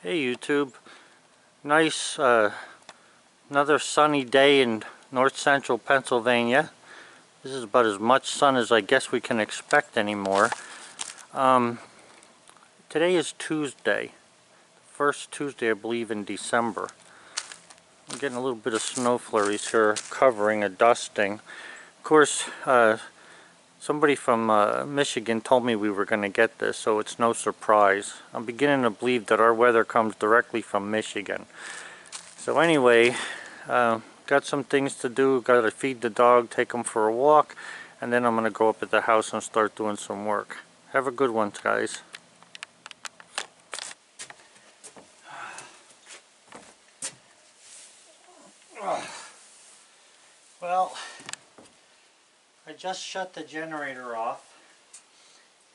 Hey YouTube, nice another sunny day in north central Pennsylvania. This is about as much sun as I guess we can expect anymore. Today is Tuesday, first Tuesday I believe in December. I'm getting a little bit of snow flurries here covering a dusting. Of course, somebody from Michigan told me we were going to get this, so it's no surprise. I'm beginning to believe that our weather comes directly from Michigan. So anyway, got some things to do. Got to feed the dog, take him for a walk, and then I'm going to go up at the house and start doing some work. Have a good one, guys. Well, I just shut the generator off.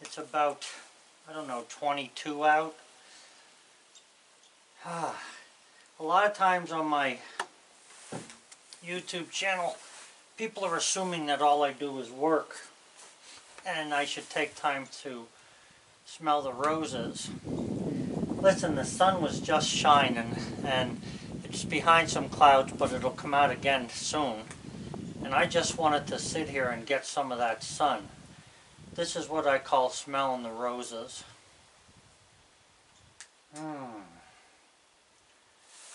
It's about, I don't know, 22 out. A lot of times on my YouTube channel, people are assuming that all I do is work and I should take time to smell the roses. Listen, the sun was just shining and it's behind some clouds, but it'll come out again soon. And I just wanted to sit here and get some of that sun. This is what I call smelling the roses. I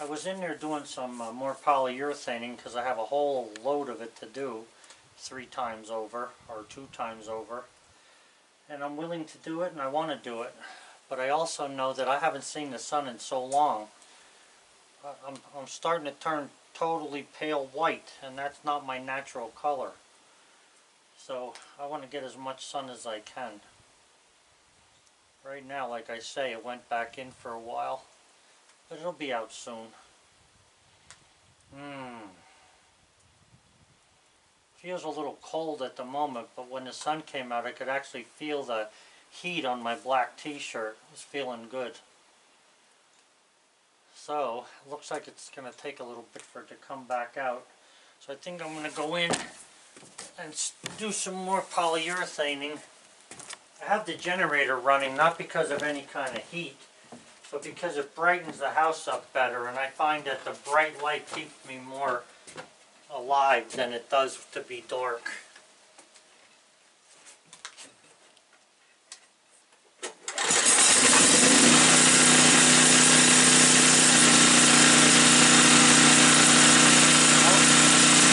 was in there doing some more polyurethaning because I have a whole load of it to do 3 times over or 2 times over. And I'm willing to do it and I want to do it. But I also know that I haven't seen the sun in so long. I'm starting to turn totally pale white, and that's not my natural color. So I want to get as much sun as I can. Right now, like I say, it went back in for a while, but it'll be out soon. Feels a little cold at the moment, but when the sun came out I could actually feel the heat on my black t-shirt. It was feeling good. So, it looks like it's going to take a little bit for it to come back out. So I think I'm going to go in and do some more polyurethaning. I have the generator running, not because of any kind of heat, but because it brightens the house up better, and I find that the bright light keeps me more alive than it does to be dark.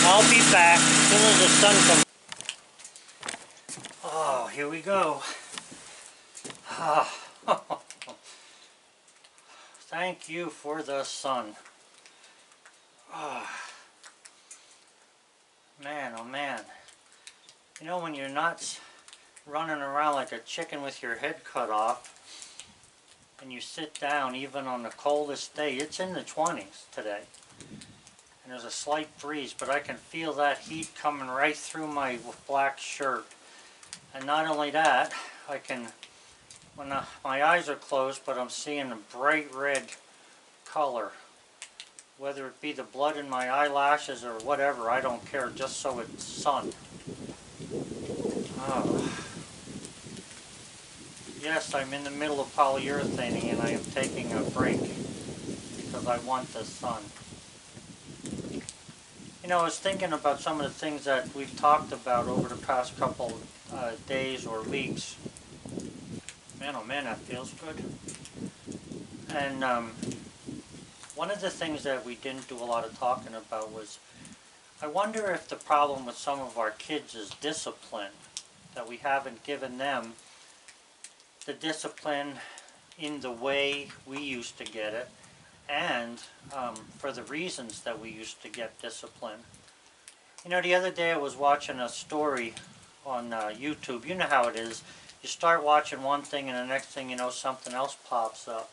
I'll be back as soon as the sun comes. Oh, here we go. Thank you for the sun. Man, oh man. You know, when you're not running around like a chicken with your head cut off, and you sit down even on the coldest day, it's in the 20s today. And there's a slight breeze, but I can feel that heat coming right through my black shirt. And not only that, I can, when my eyes are closed, but I'm seeing a bright red color. Whether it be the blood in my eyelashes or whatever, I don't care, just so it's sun. Yes, I'm in the middle of polyurethaning and I am taking a break because I want the sun. You know, I was thinking about some of the things that we've talked about over the past couple days or weeks. Man, oh man, that feels good. And one of the things that we didn't do a lot of talking about was, I wonder if the problem with some of our kids is discipline, that we haven't given them the discipline in the way we used to get it, and for the reasons that we used to get discipline. You know, the other day I was watching a story on YouTube. You know how it is. You start watching one thing and the next thing you know something else pops up.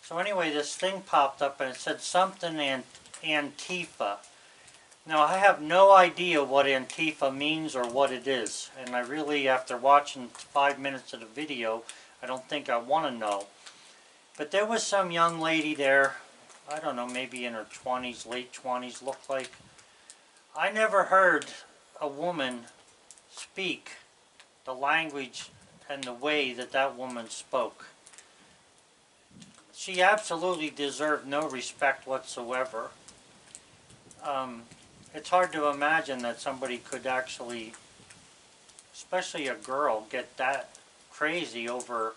So anyway, this thing popped up and it said something Antifa. Now I have no idea what Antifa means or what it is. And I really, after watching 5 minutes of the video, I don't think I want to know. But there was some young lady there, I don't know, maybe in her 20s, late 20s, looked like. I never heard a woman speak the language and the way that that woman spoke. she absolutely deserved no respect whatsoever. It's hard to imagine that somebody could actually, especially a girl, get that crazy over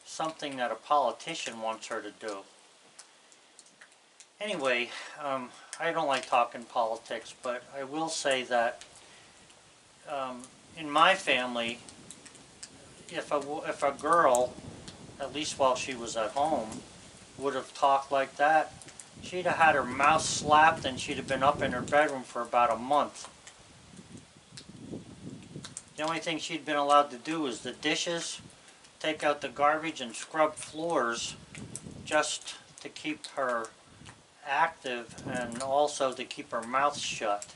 something that a politician wants her to do. Anyway, I don't like talking politics, but I will say that in my family, if a girl, at least while she was at home, would have talked like that, she'd have had her mouth slapped and she'd have been up in her bedroom for about a month. The only thing she'd been allowed to do was the dishes, take out the garbage, and scrub floors, just to keep her active and also to keep her mouth shut.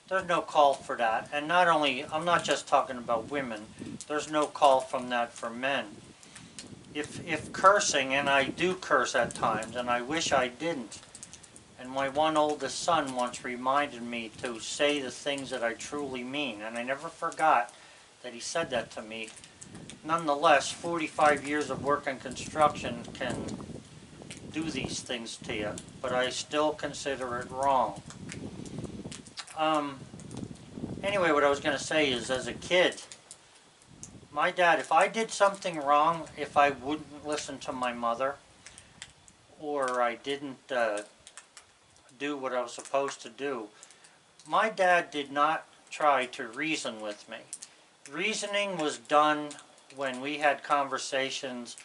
There's no call for that. And not only, I'm not just talking about women, there's no call from that for men. If cursing, and I do curse at times, and I wish I didn't, and my one oldest son once reminded me to say the things that I truly mean, and I never forgot that he said that to me. Nonetheless, 45 years of work in construction can do these things to you, but I still consider it wrong. Anyway, what I was going to say is, as a kid, my dad, if I did something wrong, if I wouldn't listen to my mother, or I didn't do what I was supposed to do, my dad did not try to reason with me. Reasoning was done when we had conversations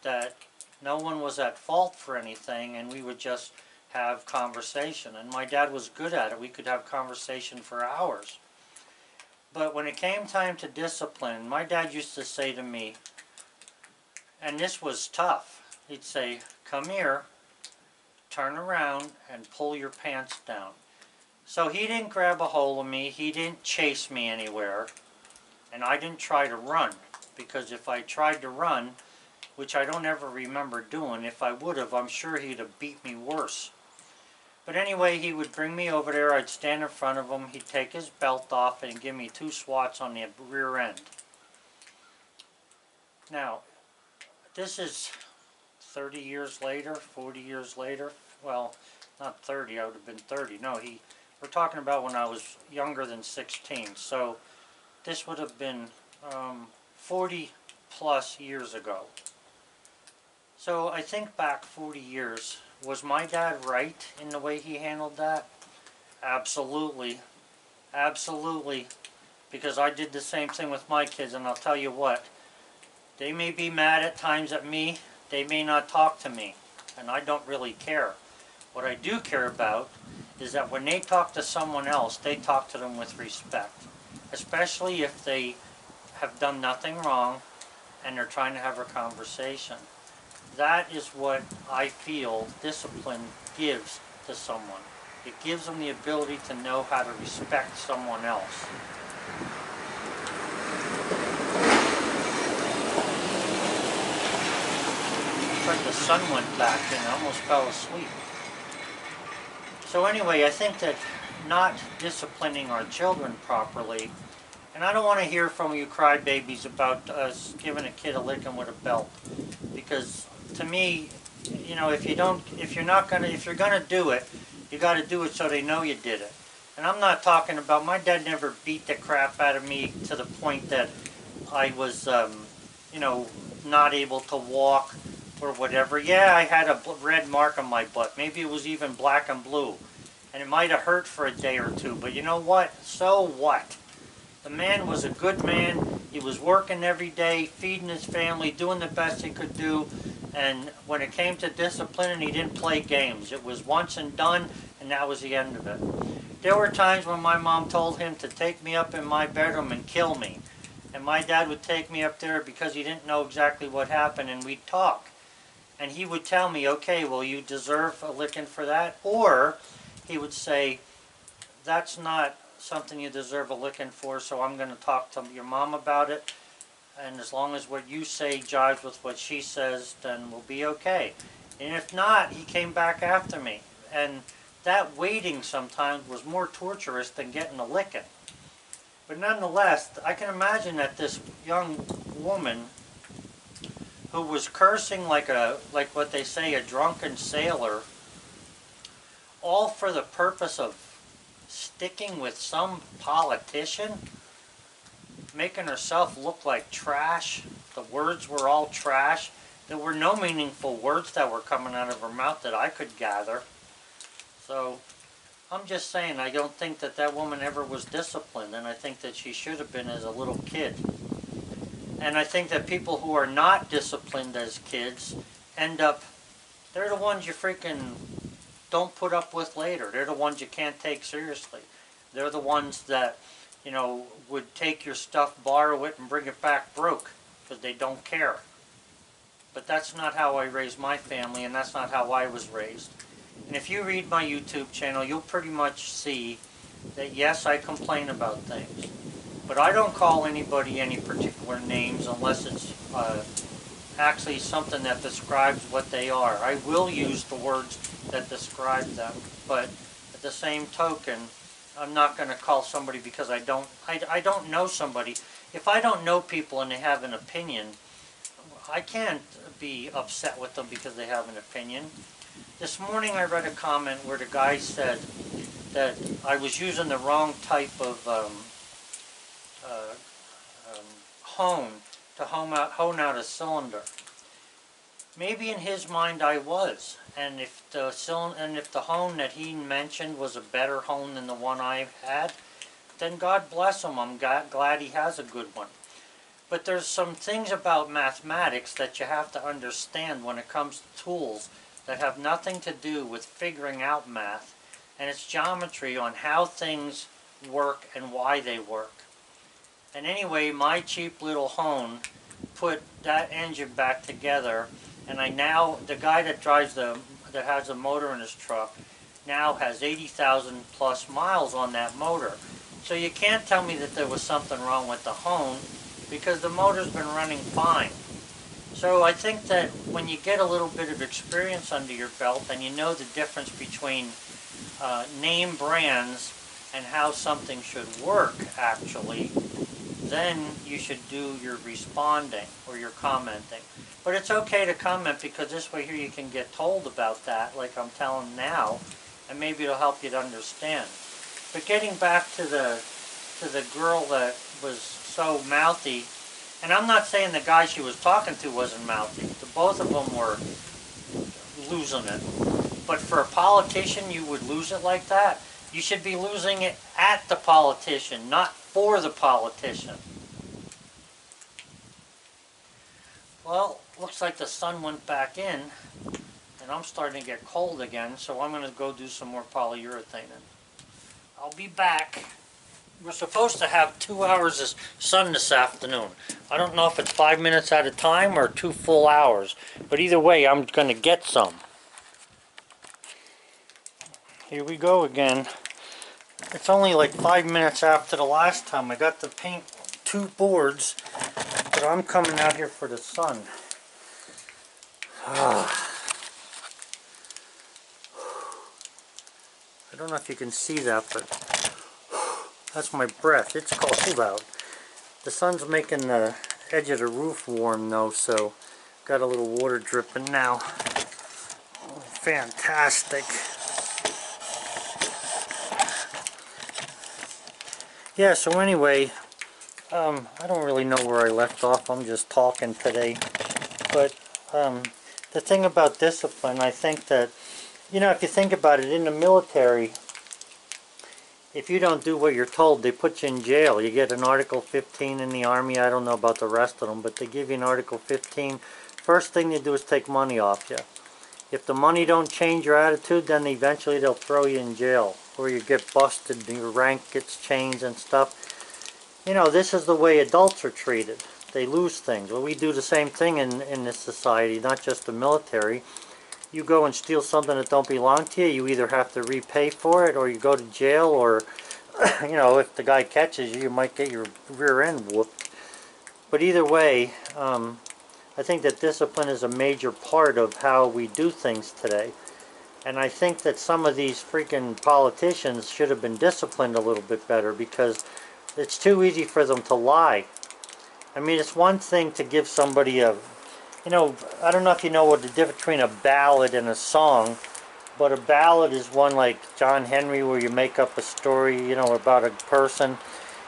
that no one was at fault for anything, and we would just have conversation. And my dad was good at it. We could have conversation for hours. But when it came time to discipline, my dad used to say to me, and this was tough, he'd say, "Come here, turn around, and pull your pants down." So he didn't grab a hold of me, he didn't chase me anywhere, and I didn't try to run, because if I tried to run, which I don't ever remember doing, if I would have, I'm sure he'd have beat me worse. But anyway, he would bring me over there, I'd stand in front of him, he'd take his belt off and give me 2 swats on the rear end. Now, this is 30 years later, 40 years later. Well, not 30, I would have been 30. No, we're talking about when I was younger than 16. So this would have been 40 plus years ago. So I think back 40 years. Was my dad right in the way he handled that? Absolutely. Absolutely. Because I did the same thing with my kids, and I'll tell you what. They may be mad at times at me. They may not talk to me, and I don't really care. What I do care about is that when they talk to someone else, they talk to them with respect. Especially if they have done nothing wrong and they're trying to have a conversation. That is what I feel discipline gives to someone. It gives them the ability to know how to respect someone else. It's like the sun went back and I almost fell asleep. So anyway, I think that not disciplining our children properly, and I don't want to hear from you crybabies about us giving a kid a licking with a belt, because to me, you know, if you're gonna do it, you got to do it so they know you did it. And I'm not talking about, my dad never beat the crap out of me to the point that I was, you know, not able to walk or whatever. Yeah, I had a red mark on my butt. Maybe it was even black and blue. And it might have hurt for a day or two. But you know what? So what? The man was a good man. He was working every day, feeding his family, doing the best he could do. And when it came to discipline, he didn't play games. It was once and done, and that was the end of it. There were times when my mom told him to take me up in my bedroom and kill me. And my dad would take me up there because he didn't know exactly what happened, and we'd talk. And he would tell me, okay, well, you deserve a licking for that. Or he would say, that's not something you deserve a licking for, so I'm going to talk to your mom about it. And as long as what you say jives with what she says, then we'll be okay. And if not, he came back after me. And that waiting sometimes was more torturous than getting a licking. But nonetheless, I can imagine that this young woman who was cursing like what they say, a drunken sailor, all for the purpose of sticking with some politician, making herself look like trash. The words were all trash. There were no meaningful words that were coming out of her mouth that I could gather. So I'm just saying, I don't think that that woman ever was disciplined, and I think that she should have been as a little kid. And I think that people who are not disciplined as kids end up, they're the ones you freaking don't put up with later. They're the ones you can't take seriously. They're the ones that, you know, would take your stuff, borrow it, and bring it back broke because they don't care. But that's not how I raised my family, and that's not how I was raised. And if you read my YouTube channel, you'll pretty much see that yes, I complain about things. But I don't call anybody any particular names unless it's actually something that describes what they are. I will use the words that describe them, but at the same token, I'm not going to call somebody because I don't know somebody. If I don't know people and they have an opinion, I can't be upset with them because they have an opinion. This morning I read a comment where the guy said that I was using the wrong type of hone to hone out a cylinder. Maybe in his mind I was, and if the hone that he mentioned was a better hone than the one I had, then God bless him. I'm glad he has a good one. But there's some things about mathematics that you have to understand when it comes to tools that have nothing to do with figuring out math, and it's geometry on how things work and why they work. And anyway, my cheap little hone put that engine back together, and the guy that has a motor in his truck now has 80,000 plus miles on that motor. So you can't tell me that there was something wrong with the hone, because the motor's been running fine. So I think that when you get a little bit of experience under your belt and you know the difference between name brands and how something should work actually, then you should do your responding or your commenting. But it's okay to comment, because this way here you can get told about that like I'm telling now, and maybe it'll help you to understand. But getting back to the girl that was so mouthy, and I'm not saying the guy she was talking to wasn't mouthy. Both of them were losing it. But for a politician, you would lose it like that? You should be losing it at the politician, not for the politician. Well, looks like the sun went back in, and I'm starting to get cold again, so I'm going to go do some more polyurethane. I'll be back. We're supposed to have 2 hours of sun this afternoon. I don't know if it's 5 minutes at a time or 2 full hours, but either way, I'm going to get some. Here we go again. It's only like 5 minutes after the last time. I got to paint 2 boards, but I'm coming out here for the sun. I don't know if you can see that, but that's my breath. It's cold out. The sun's making the edge of the roof warm though, so got a little water dripping now. Fantastic. Yeah, so anyway, I don't really know where I left off. I'm just talking today. But the thing about discipline, I think that, you know, if you think about it, in the military, if you don't do what you're told, they put you in jail. You get an Article 15 in the Army. I don't know about the rest of them, but they give you an Article 15. First thing they do is take money off you. If the money don't change your attitude, then eventually they'll throw you in jail, or you get busted, your rank gets changed and stuff. You know, this is the way adults are treated. They lose things. Well, we do the same thing in this society, not just the military. You go and steal something that don't belong to you, you either have to repay for it, or you go to jail, or, you know, if the guy catches you, you might get your rear end whooped. But either way, I think that discipline is a major part of how we do things today. And I think that some of these freaking politicians should have been disciplined a little bit better, because it's too easy for them to lie. I mean, it's one thing to give somebody a You know, I don't know if you know what the difference between a ballad and a song, but a ballad is one like John Henry where you make up a story, you know, about a person.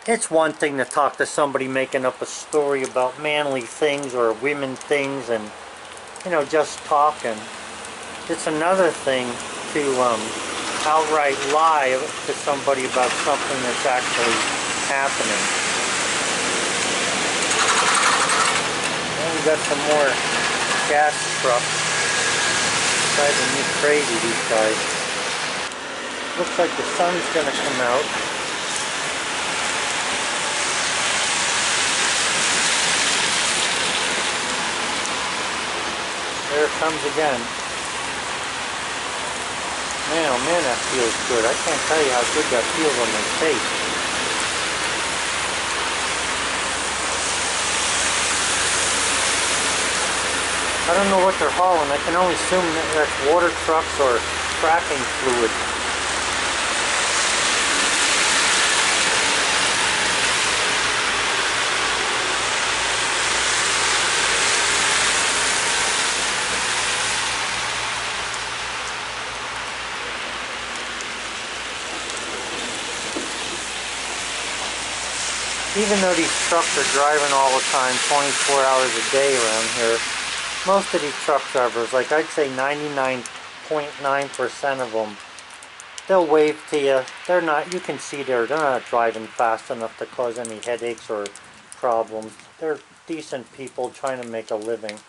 It's one thing to talk to somebody making up a story about manly things or women things and, you know, just talking. It's another thing to outright lie to somebody about something that's actually happening. And we got some more gas trucks. Driving me crazy, these guys. Looks like the sun's gonna come out. There it comes again. Man, oh man, that feels good. I can't tell you how good that feels on my face. I don't know what they're hauling. I can only assume that that's water trucks or fracking fluid. Even though these trucks are driving all the time, 24 hours a day around here, most of these truck drivers, like I'd say 99.9% of them, they'll wave to you. They're not, you can see they're not driving fast enough to cause any headaches or problems. They're decent people trying to make a living.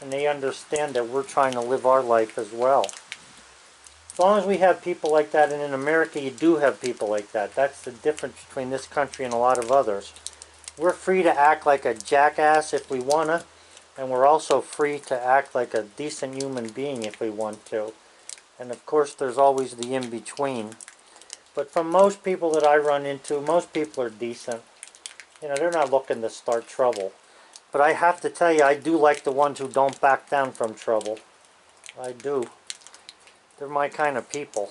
And they understand that we're trying to live our life as well. As long as we have people like that, and in America you do have people like that. That's the difference between this country and a lot of others. We're free to act like a jackass if we want to, and we're also free to act like a decent human being if we want to. And of course there's always the in-between. But from most people that I run into, most people are decent. You know, they're not looking to start trouble. But I have to tell you, I do like the ones who don't back down from trouble. I do. They're my kind of people.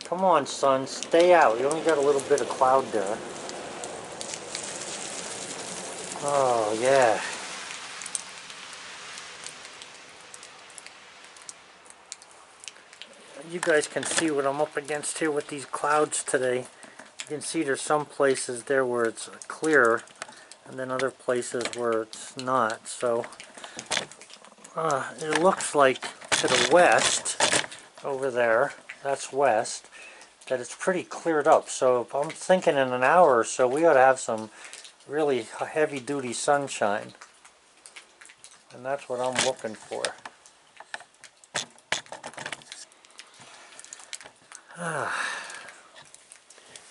Come on, son, stay out. You only got a little bit of cloud there. Oh, yeah. You guys can see what I'm up against here with these clouds today. You can see there's some places there where it's clear, and then other places where it's not. So it looks like to the west, over there, that's west, that it's pretty cleared up. So I'm thinking in an hour or so we ought to have some really heavy-duty sunshine. And that's what I'm looking for.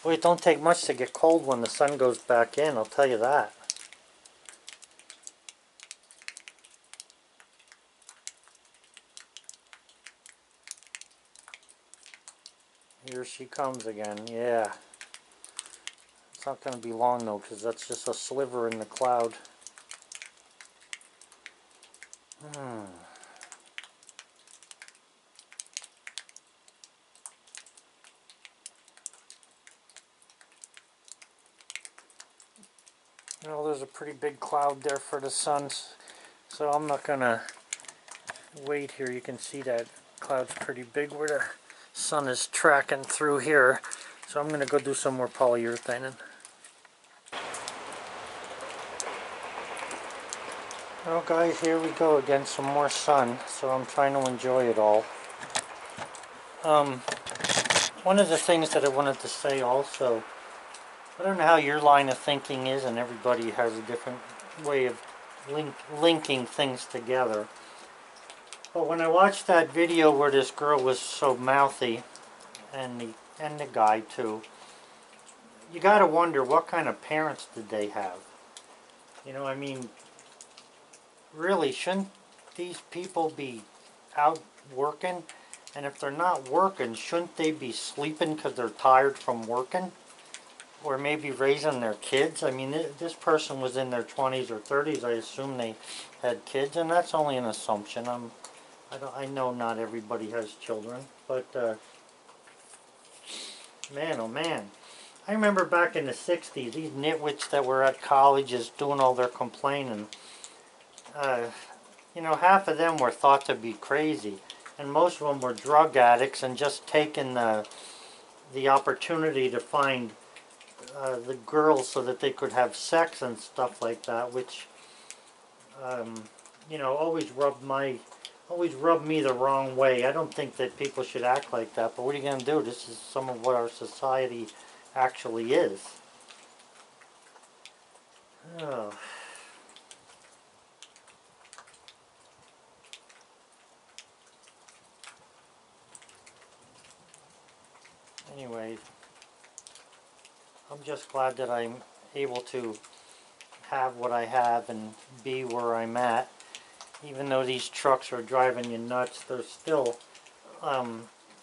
Boy, it don't take much to get cold when the sun goes back in, I'll tell you that. Here she comes again, yeah. It's not going to be long though, because that's just a sliver in the cloud. You know, there's a pretty big cloud there for the sun, so I'm not going to wait here. You can see that cloud's pretty big where the sun is tracking through here. So I'm going to go do some more polyurethaning. Well guys, here we go again, some more sun, so I'm trying to enjoy it all. One of the things that I wanted to say also, I don't know how your line of thinking is, and everybody has a different way of linking things together. But when I watched that video where this girl was so mouthy, and the guy too, you got to wonder what kind of parents did they have. You know, I mean, really, shouldn't these people be out working? And if they're not working, shouldn't they be sleeping because they're tired from working? Or maybe raising their kids? I mean, this person was in their 20s or 30s. I assume they had kids, and that's only an assumption. I know not everybody has children, but man, oh man. I remember back in the 60s, these nitwits that were at colleges doing all their complaining, you know, half of them were thought to be crazy. And most of them were drug addicts and just taking the opportunity to find the girls so that they could have sex and stuff like that, which, you know, always rubbed me the wrong way. I don't think that people should act like that, but what are you going to do? This is some of what our society actually is. Oh. Anyway, I'm just glad that I'm able to have what I have and be where I'm at. Even though these trucks are driving you nuts, there's still,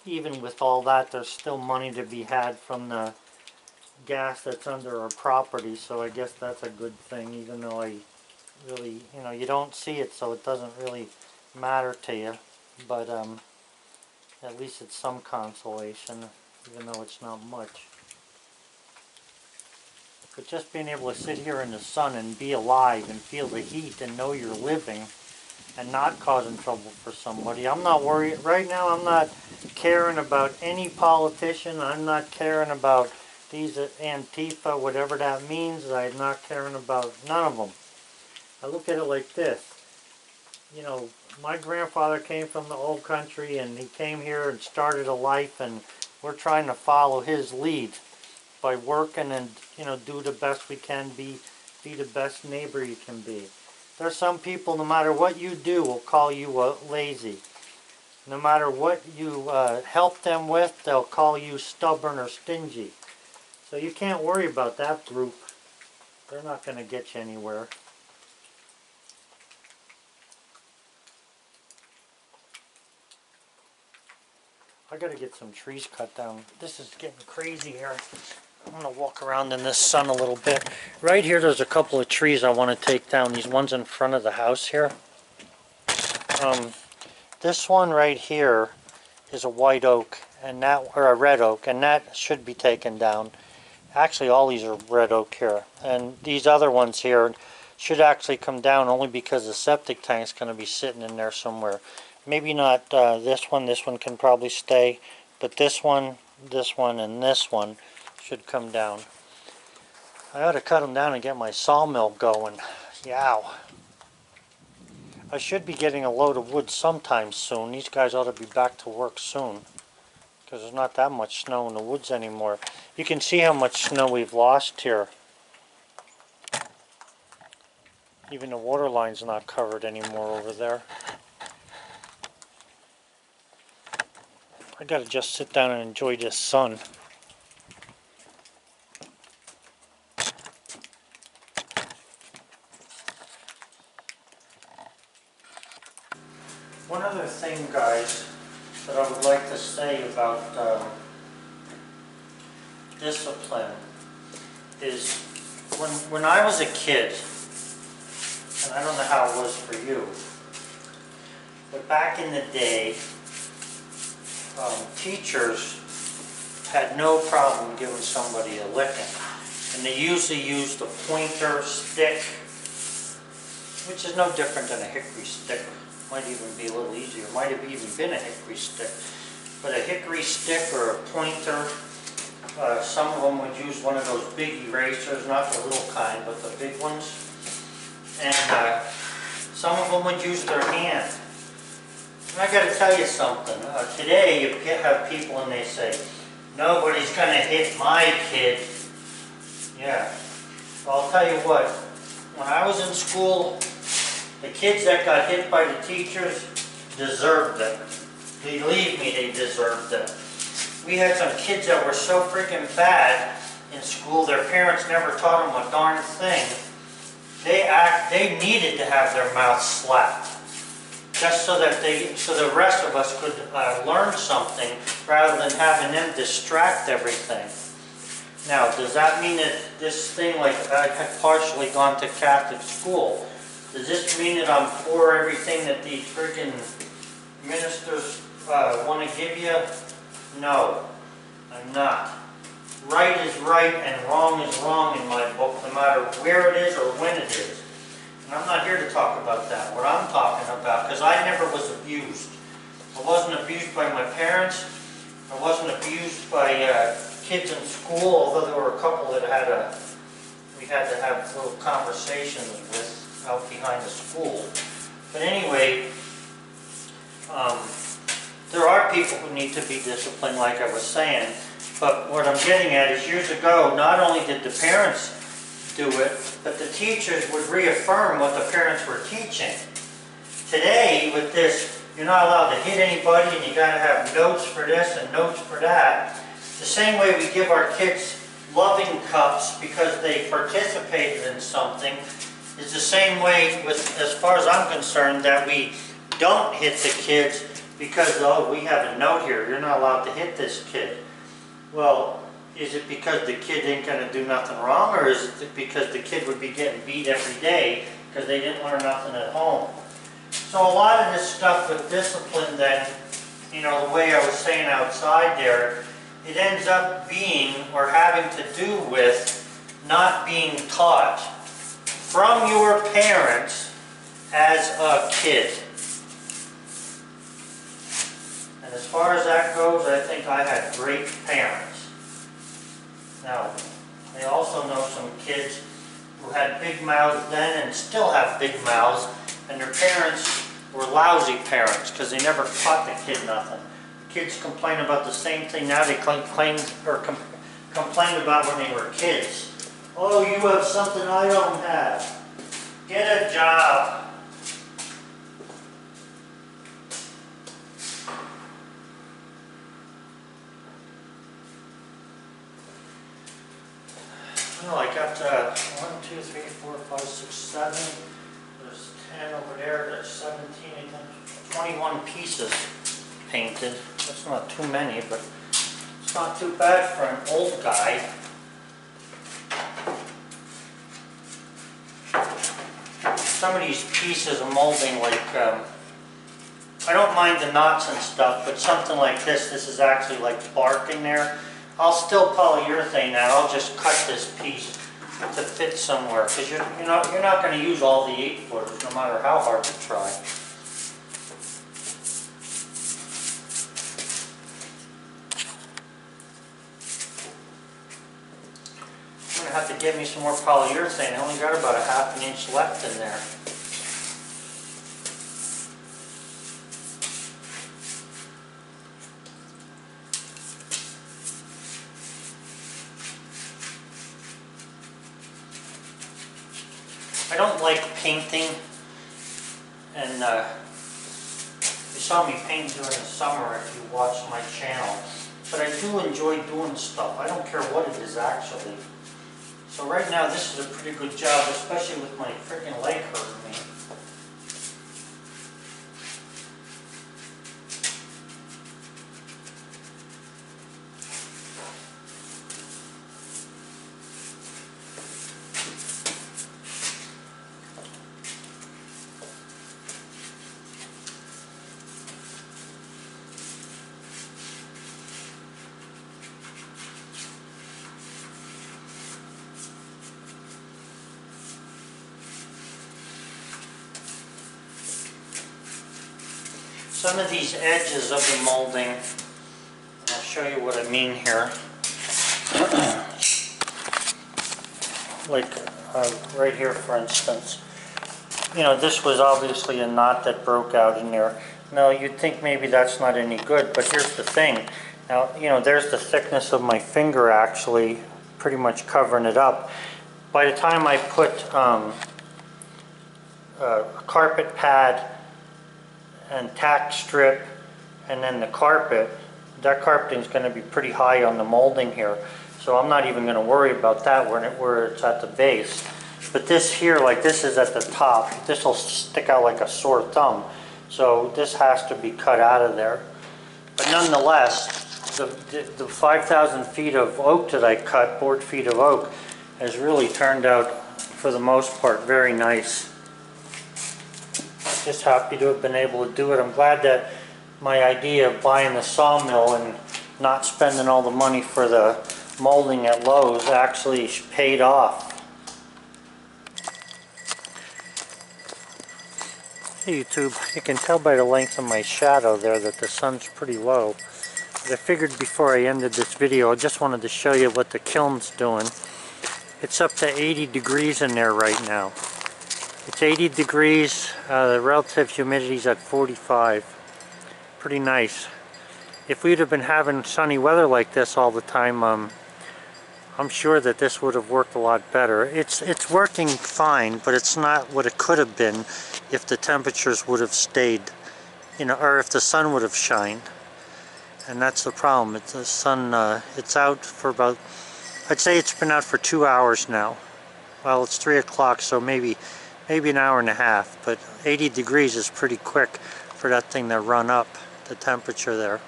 even with all that, there's still money to be had from the gas that's under our property, so I guess that's a good thing, even though I really, you know, you don't see it, so it doesn't really matter to you, but at least it's some consolation, even though it's not much. But just being able to sit here in the sun and be alive and feel the heat and know you're living and not causing trouble for somebody. I'm not worried. Right now I'm not caring about any politician. I'm not caring about these Antifa, whatever that means. I'm not caring about none of them. I look at it like this. You know, my grandfather came from the old country and he came here and started a life, and we're trying to follow his lead by working and, you know, do the best we can, be the best neighbor you can be. There's some people, no matter what you do, will call you lazy. No matter what you help them with, they'll call you stubborn or stingy. So you can't worry about that group. They're not going to get you anywhere. I got to get some trees cut down. This is getting crazy here. I'm going to walk around in this sun a little bit. Right here there's a couple of trees I want to take down. These ones in front of the house here. This one right here is a white oak, and that, or a red oak, and that should be taken down. Actually all these are red oak here. And these other ones here should actually come down only because the septic tank's going to be sitting in there somewhere. Maybe not this one can probably stay, but this one, and this one should come down. I ought to cut them down and get my sawmill going. Yow. I should be getting a load of wood sometime soon. These guys ought to be back to work soon, because there's not that much snow in the woods anymore. You can see how much snow we've lost here. Even the water line's not covered anymore over there. I gotta just sit down and enjoy this sun. One other thing, guys, that I would like to say about discipline is when I was a kid, and I don't know how it was for you, but back in the day, teachers had no problem giving somebody a licking, and they usually used a pointer stick, which is no different than a hickory stick. Might even be a little easier. Might have even been a hickory stick, but a hickory stick or a pointer. Some of them would use one of those big erasers, not the little kind, but the big ones, and some of them would use their hand. And I got to tell you something. Today you have people and they say, nobody's going to hit my kid. Yeah. Well, I'll tell you what. When I was in school, the kids that got hit by the teachers deserved it. Believe me, they deserved it. We had some kids that were so freaking bad in school, their parents never taught them a darn thing. They needed to have their mouths slapped, just so that the rest of us could learn something rather than having them distract everything. Now, does that mean that this thing, like I had partially gone to Catholic school, does this mean that I'm for everything that these freaking ministers want to give you? No, I'm not. right is right and wrong is wrong in my book, no matter where it is or when it is. And I'm not here to talk about that. What I'm talking about, because I never was abused. I wasn't abused by my parents. I wasn't abused by kids in school, although there were a couple that we had to have little conversations with out behind the school. But anyway, there are people who need to be disciplined, like I was saying. But what I'm getting at is, years ago, not only did the parents do it, but the teachers would reaffirm what the parents were teaching. Today, with this, you're not allowed to hit anybody, and you got to have notes for this and notes for that. The same way we give our kids loving cups because they participated in something is the same way, with, as far as I'm concerned, that we don't hit the kids because, oh, we have a note here, you're not allowed to hit this kid. Well, is it because the kid ain't going to do nothing wrong, or is it because the kid would be getting beat every day because they didn't learn nothing at home? So a lot of this stuff with discipline then, you know, the way I was saying outside there, it ends up being or having to do with not being taught from your parents as a kid. And as far as that goes, I think I had great parents. Now, I also know some kids who had big mouths then and still have big mouths, and their parents were lousy parents because they never taught the kid nothing. Kids complain about the same thing now they complained about when they were kids. Oh, you have something I don't have. Get a job. Well, I got 1, 2, 3, 4, 5, 6, 7. There's 10 over there. There's 17, 21 pieces painted. That's not too many, but it's not too bad for an old guy. Some of these pieces of molding, like, I don't mind the knots and stuff, but something like this is actually like bark in there. I'll still polyurethane that. I'll just cut this piece to fit somewhere, because you're not going to use all the 8-footers, no matter how hard you try. I'm going to have to get me some more polyurethane. I only got about a ½ inch left in there. I don't like painting, and you saw me paint during the summer if you watched my channel, but I do enjoy doing stuff. I don't care what it is actually. So right now this is a pretty good job, especially with my freaking leg hurting me. Some of these edges of the molding, I'll show you what I mean here. Like right here, for instance. You know, this was obviously a knot that broke out in there. Now, you'd think maybe that's not any good, but here's the thing. Now, you know, there's the thickness of my finger actually pretty much covering it up. By the time I put a carpet pad and tack strip and then the carpet, that carpeting is going to be pretty high on the molding here, so I'm not even going to worry about that where it's at the base. But this here, like this is at the top, this will stick out like a sore thumb, so this has to be cut out of there. But nonetheless, the 5,000 feet of oak that I cut, board feet of oak, has really turned out for the most part very nice. Just happy to have been able to do it. I'm glad that my idea of buying the sawmill and not spending all the money for the molding at Lowe's actually paid off. Hey YouTube, you can tell by the length of my shadow there that the sun's pretty low. But I figured before I ended this video, I just wanted to show you what the kiln's doing. It's up to 80 degrees in there right now. It's 80 degrees, the relative humidity's at 45. Pretty nice. If we'd have been having sunny weather like this all the time, I'm sure that this would have worked a lot better. It's working fine, but it's not what it could have been if the temperatures would have stayed, you know, or if the sun would have shined. And that's the problem. It's the sun. It's out for about, I'd say it's been out for 2 hours now. Well, it's 3 o'clock, so maybe an hour and a half. But 80 degrees is pretty quick for that thing to run up the temperature there.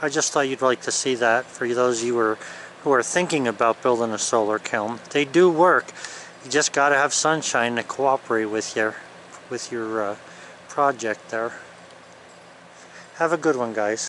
I just thought you'd like to see that for those of you who are thinking about building a solar kiln. They do work. You just got to have sunshine to cooperate with your project there. Have a good one, guys.